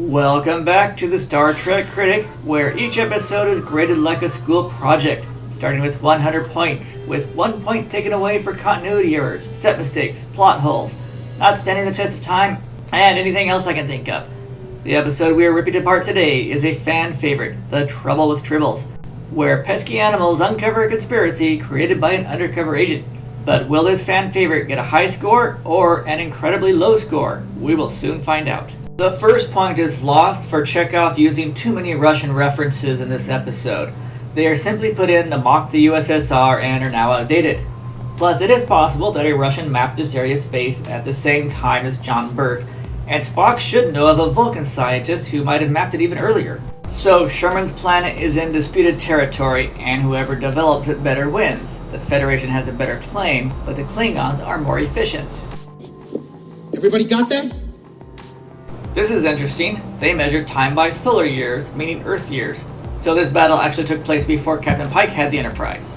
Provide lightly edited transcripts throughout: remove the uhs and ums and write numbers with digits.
Welcome back to the Star Trek Critic, where each episode is graded like a school project, starting with 100 points, with 1 point taken away for continuity errors, set mistakes, plot holes, not standing the test of time, and anything else I can think of. The episode we are ripping apart today is a fan favorite, The Trouble with Tribbles, where pesky animals uncover a conspiracy created by an undercover agent. But will this fan favorite get a high score or an incredibly low score? We will soon find out. The first point is lost for Chekhov using too many Russian references in this episode. They are simply put in to mock the USSR and are now outdated. Plus, it is possible that a Russian mapped this area's space at the same time as John Burke, and Spock should know of a Vulcan scientist who might have mapped it even earlier. So, Sherman's planet is in disputed territory, and whoever develops it better wins. The Federation has a better claim, but the Klingons are more efficient. Everybody got that? This is interesting. They measured time by solar years, meaning Earth years. So this battle actually took place before Captain Pike had the Enterprise.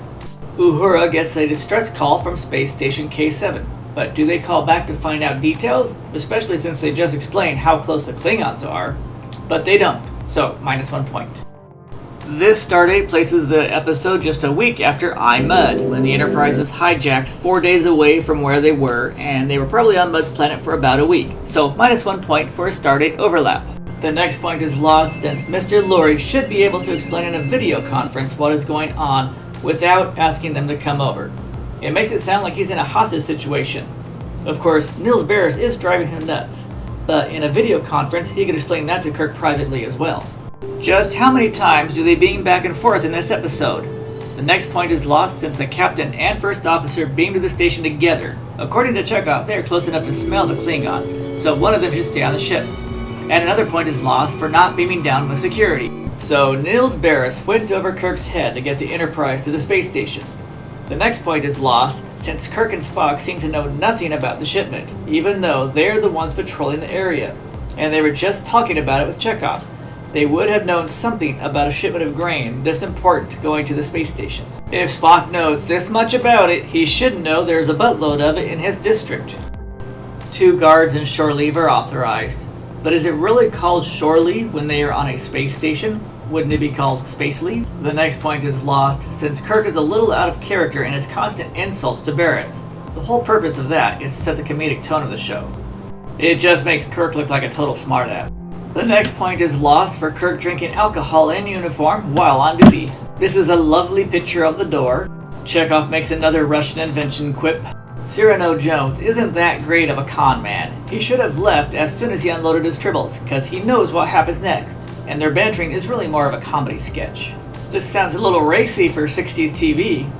Uhura gets a distress call from Space Station K7. But do they call back to find out details? Especially since they just explained how close the Klingons are. But they don't, so minus 1 point. This stardate places the episode just a week after I, Mudd, when the Enterprise was hijacked 4 days away from where they were, and they were probably on Mudd's planet for about a week, so minus 1 point for a stardate overlap. The next point is lost since Mr. Lurie should be able to explain in a video conference what is going on without asking them to come over. It makes it sound like he's in a hostage situation. Of course, Nils Barris is driving him nuts, but in a video conference he could explain that to Kirk privately as well. Just how many times do they beam back and forth in this episode? The next point is lost since the captain and first officer beam to the station together. According to Chekhov, they are close enough to smell the Klingons, so one of them should stay on the ship. And another point is lost for not beaming down with security. So Nils Barris went over Kirk's head to get the Enterprise to the space station. The next point is lost since Kirk and Spock seem to know nothing about the shipment, even though they're the ones patrolling the area. And they were just talking about it with Chekhov. They would have known something about a shipment of grain this important going to the space station. If Spock knows this much about it, he should know there's a buttload of it in his district. 2 guards and shore leave are authorized. But is it really called shore leave when they are on a space station? Wouldn't it be called space leave? The next point is lost since Kirk is a little out of character in his constant insults to Barris. The whole purpose of that is to set the comedic tone of the show. It just makes Kirk look like a total smartass. The next point is lost for Kirk drinking alcohol in uniform while on duty. This is a lovely picture of the door. Chekhov makes another Russian invention quip. Cyrano Jones isn't that great of a con man. He should have left as soon as he unloaded his tribbles, because he knows what happens next, and their bantering is really more of a comedy sketch. This sounds a little racy for 60s TV.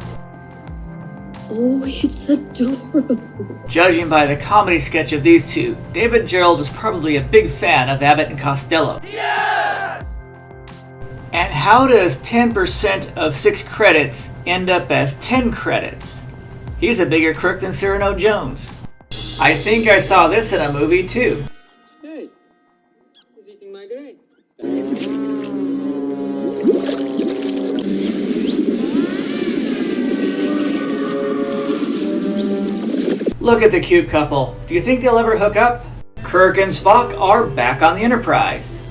Oh, it's adorable. Judging by the comedy sketch of these two, David Gerrold was probably a big fan of Abbott and Costello. Yes! And how does 10% of 6 credits end up as 10 credits? He's a bigger crook than Cyrano Jones. I think I saw this in a movie too. Hey, he's eating my grain. Look at the cute couple. Do you think they'll ever hook up? Kirk and Spock are back on the Enterprise.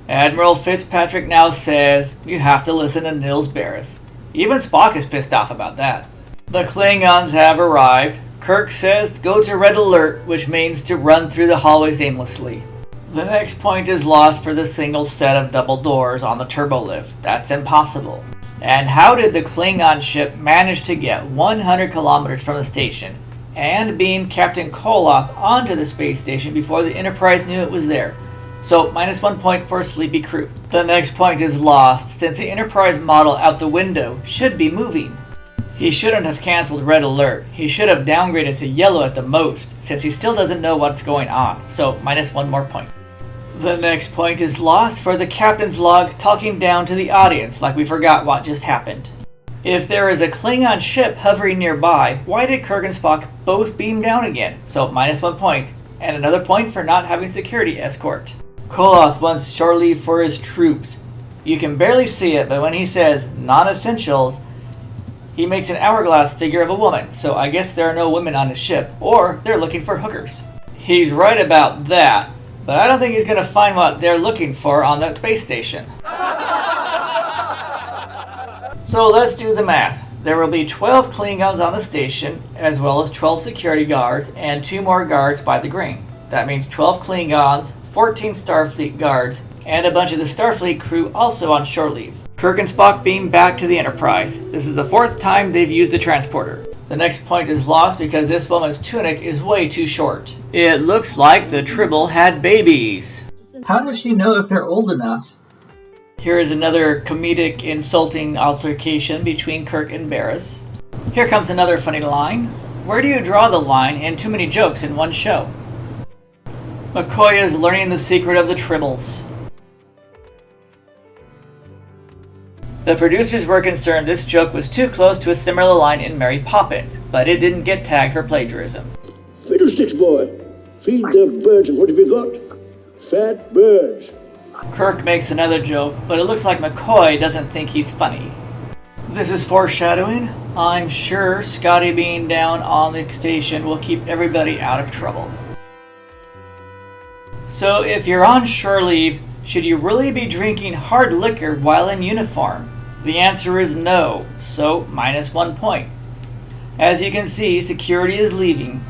Admiral Fitzpatrick now says you have to listen to Nils Barris. Even Spock is pissed off about that. The Klingons have arrived. Kirk says go to red alert, which means to run through the hallways aimlessly. The next point is lost for the single set of double doors on the turbolift. That's impossible. And how did the Klingon ship manage to get 100 kilometers from the station and beam Captain Koloth onto the space station before the Enterprise knew it was there? So minus 1 point for a sleepy crew. The next point is lost since the Enterprise model out the window should be moving. He shouldn't have cancelled red alert. He should have downgraded to yellow at the most, since he still doesn't know what's going on, so minus 1 more point. The next point is lost for the captain's log talking down to the audience like we forgot what just happened. If there is a Klingon ship hovering nearby, why did Kirk and Spock both beam down again? So minus 1 point, and another point for not having security escort. Koloth wants shore leave for his troops. You can barely see it, but when he says non-essentials, he makes an hourglass figure of a woman, so I guess there are no women on his ship, or they're looking for hookers. He's right about that, But I don't think he's gonna find what they're looking for on that space station. So let's do the math. There will be 12 Klingons on the station, as well as 12 security guards, and 2 more guards by the grain. That means 12 Klingons, 14 Starfleet guards, and a bunch of the Starfleet crew also on shore leave. Kirk and Spock beam back to the Enterprise. This is the 4th time they've used the transporter. The next point is lost because this woman's tunic is way too short. It looks like the Tribble had babies. How does she know if they're old enough? Here is another comedic, insulting altercation between Kirk and Barris. Here comes another funny line. Where do you draw the line in too many jokes in one show? McCoy is learning the secret of the Tribbles. The producers were concerned this joke was too close to a similar line in Mary Poppins, but it didn't get tagged for plagiarism. Fiddlesticks, boy. Feed the birds, and what have you got? Fat birds. Kirk makes another joke, but it looks like McCoy doesn't think he's funny. This is foreshadowing. I'm sure Scotty being down on the station will keep everybody out of trouble. So if you're on shore leave, should you really be drinking hard liquor while in uniform? The answer is no, so -1 point. As you can see, security is leaving.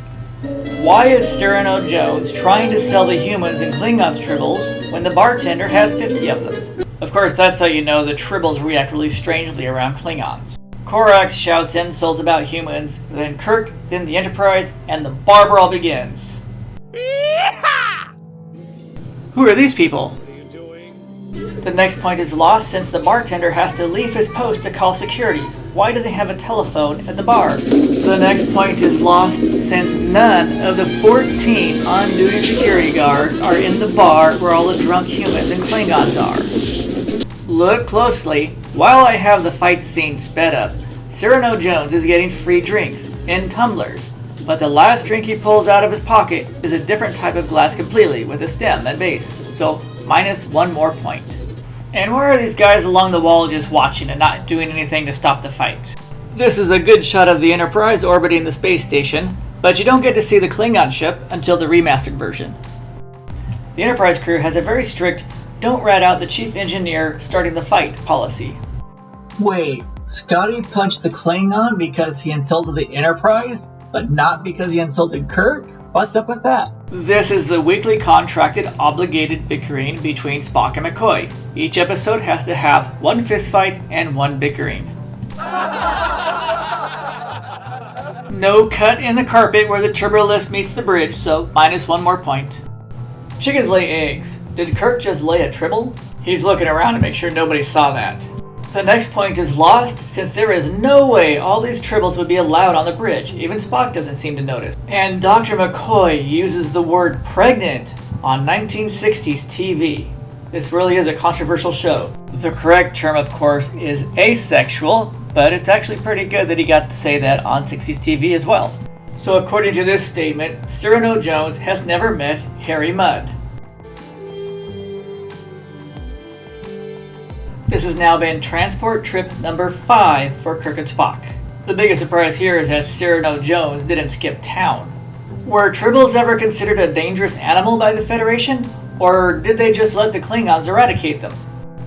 Why is Cyrano Jones trying to sell the humans and Klingons Tribbles when the bartender has 50 of them? Of course, that's how you know the Tribbles react really strangely around Klingons. Korax shouts insults about humans, then Kirk, then the Enterprise, and the bar brawl begins. Who are these people? The next point is lost since the bartender has to leave his post to call security. Why does he have a telephone at the bar? The next point is lost since none of the 14 on-duty security guards are in the bar where all the drunk humans and Klingons are. Look closely. While I have the fight scene sped up, Cyrano Jones is getting free drinks in tumblers, but the last drink he pulls out of his pocket is a different type of glass completely with a stem and base, so -1 more point. And where are these guys along the wall just watching and not doing anything to stop the fight? This is a good shot of the Enterprise orbiting the space station, but you don't get to see the Klingon ship until the remastered version. The Enterprise crew has a very strict "don't rat out the chief engineer starting the fight" policy. Wait, Scotty punched the Klingon because he insulted the Enterprise, but not because he insulted Kirk? What's up with that? This is the weekly contracted obligated bickering between Spock and McCoy. Each episode has to have 1 fistfight and 1 bickering. No cut in the carpet where the turbo lift meets the bridge, so -1 more point. Chickens lay eggs. Did Kirk just lay a Tribble? He's looking around to make sure nobody saw that. The next point is lost since there is no way all these Tribbles would be allowed on the bridge. Even Spock doesn't seem to notice. And Dr. McCoy uses the word pregnant on 1960s TV. This really is a controversial show. The correct term, of course, is asexual, but it's actually pretty good that he got to say that on 60s TV as well. So according to this statement, Cyrano Jones has never met Harry Mudd. This has now been transport trip number 5 for Kirk and Spock. The biggest surprise here is that Cyrano Jones didn't skip town. Were Tribbles ever considered a dangerous animal by the Federation? Or did they just let the Klingons eradicate them?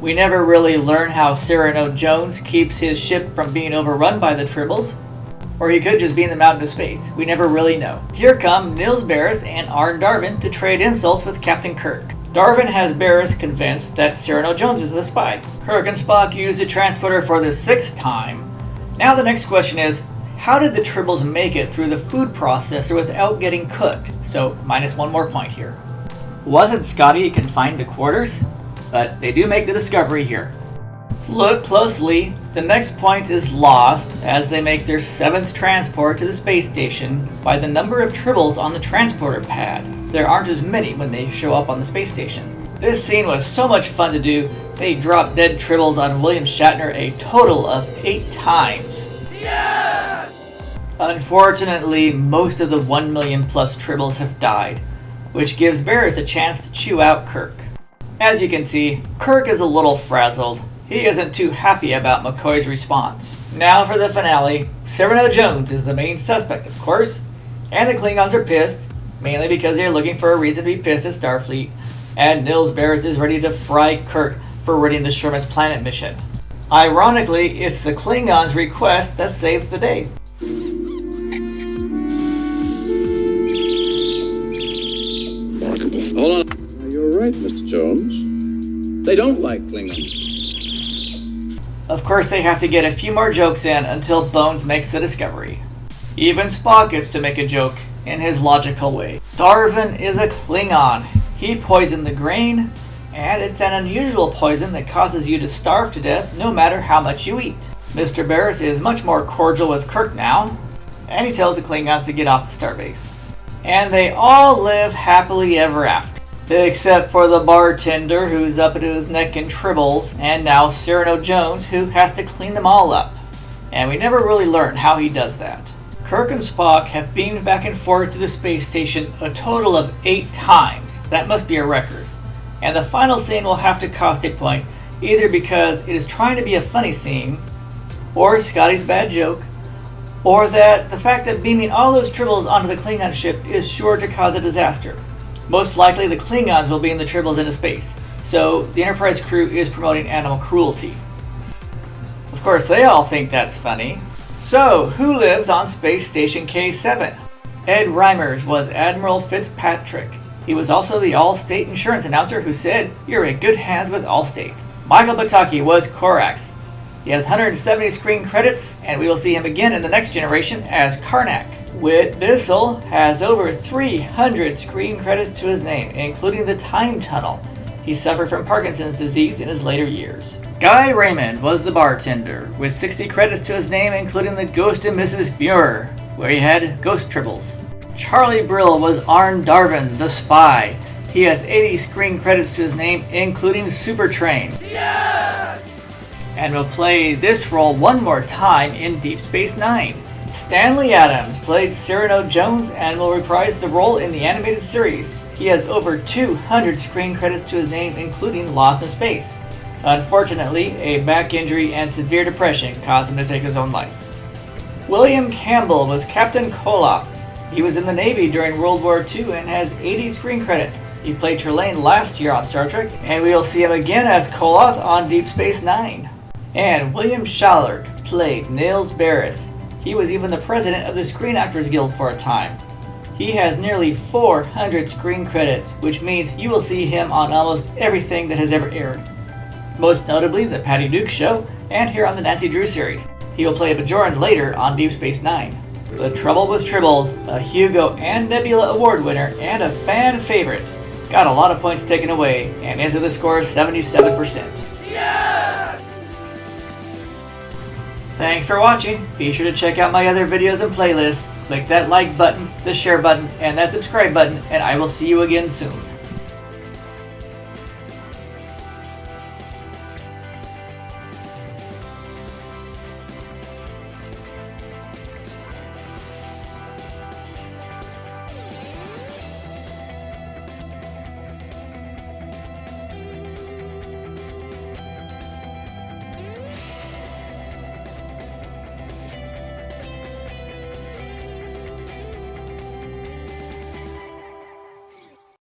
We never really learn how Cyrano Jones keeps his ship from being overrun by the Tribbles. Or he could just be in the mountain of space. We never really know. Here come Nils Barris and Arne Darvin to trade insults with Captain Kirk. Darvin has Barris convinced that Cyrano Jones is a spy. Kirk and Spock use the transporter for the 6th time. Now the next question is, how did the Tribbles make it through the food processor without getting cooked? So -1 more point here. Wasn't Scotty confined to quarters? But they do make the discovery here. Look closely. The next point is lost as they make their 7th transport to the space station by the number of Tribbles on the transporter pad. There aren't as many when they show up on the space station. This scene was so much fun to do, they dropped dead Tribbles on William Shatner a total of 8 times. Yes! Unfortunately, most of the 1 million plus Tribbles have died, which gives Barris a chance to chew out Kirk. As you can see, Kirk is a little frazzled. He isn't too happy about McCoy's response. Now for the finale. Cyrano Jones is the main suspect, of course, and the Klingons are pissed, mainly because they're looking for a reason to be pissed at Starfleet. and Nils Barris is ready to fry Kirk for ridding the Sherman's planet mission. Ironically, it's the Klingons' request that saves the day. Hold on. You're right, Mr. Jones. They don't like Klingons. Of course, they have to get a few more jokes in until Bones makes the discovery. Even Spock gets to make a joke in his logical way. Darvin is a Klingon. He poisoned the grain, and it's an unusual poison that causes you to starve to death no matter how much you eat. Mr. Barris is much more cordial with Kirk now, and he tells the Klingons to get off the starbase. And they all live happily ever after. Except for the bartender who's up to his neck in tribbles, and now Cyrano Jones who has to clean them all up. And we never really learn how he does that. Kirk and Spock have beamed back and forth to the space station a total of 8 times. That must be a record. And the final scene will have to cost a point, either because it is trying to be a funny scene, or Scotty's bad joke, or that the fact that beaming all those tribbles onto the Klingon ship is sure to cause a disaster. Most likely the Klingons will beam the tribbles into space, so the Enterprise crew is promoting animal cruelty. Of course, they all think that's funny. So, who lives on Space Station K7? Ed Reimers was Admiral Fitzpatrick. He was also the Allstate insurance announcer who said, "You're in good hands with Allstate." Michael Pataki was Korax. He has 170 screen credits, and we will see him again in the next generation as Karnak. Whit Bissell has over 300 screen credits to his name, including the Time Tunnel. He suffered from Parkinson's disease in his later years. Guy Raymond was the bartender, with 60 credits to his name, including the Ghost of Mrs. Muir, where he had ghost tribbles. Charlie Brill was Arn Darvin, the spy. He has 80 screen credits to his name, including Supertrain. Yes! And will play this role one more time in Deep Space Nine. Stanley Adams played Cyrano Jones and will reprise the role in the animated series. He has over 200 screen credits to his name, including Lost in Space. Unfortunately, a back injury and severe depression caused him to take his own life. William Campbell was Captain Koloth. He was in the Navy during World War II and has 80 screen credits. He played Trelane last year on Star Trek, and we will see him again as Koloth on Deep Space Nine. And William Shallard played Nils Barris. He was even the president of the Screen Actors Guild for a time. He has nearly 400 screen credits, which means you will see him on almost everything that has ever aired. Most notably the Patty Duke Show, and here on the Nancy Drew series. He will play Bajoran later on Deep Space Nine. The Trouble with Tribbles, a Hugo and Nebula Award winner, and a fan favorite, got a lot of points taken away, and into the score 77%. Yes! Thanks for watching. Be sure to check out my other videos and playlists. Click that like button, the share button, and that subscribe button, and I will see you again soon.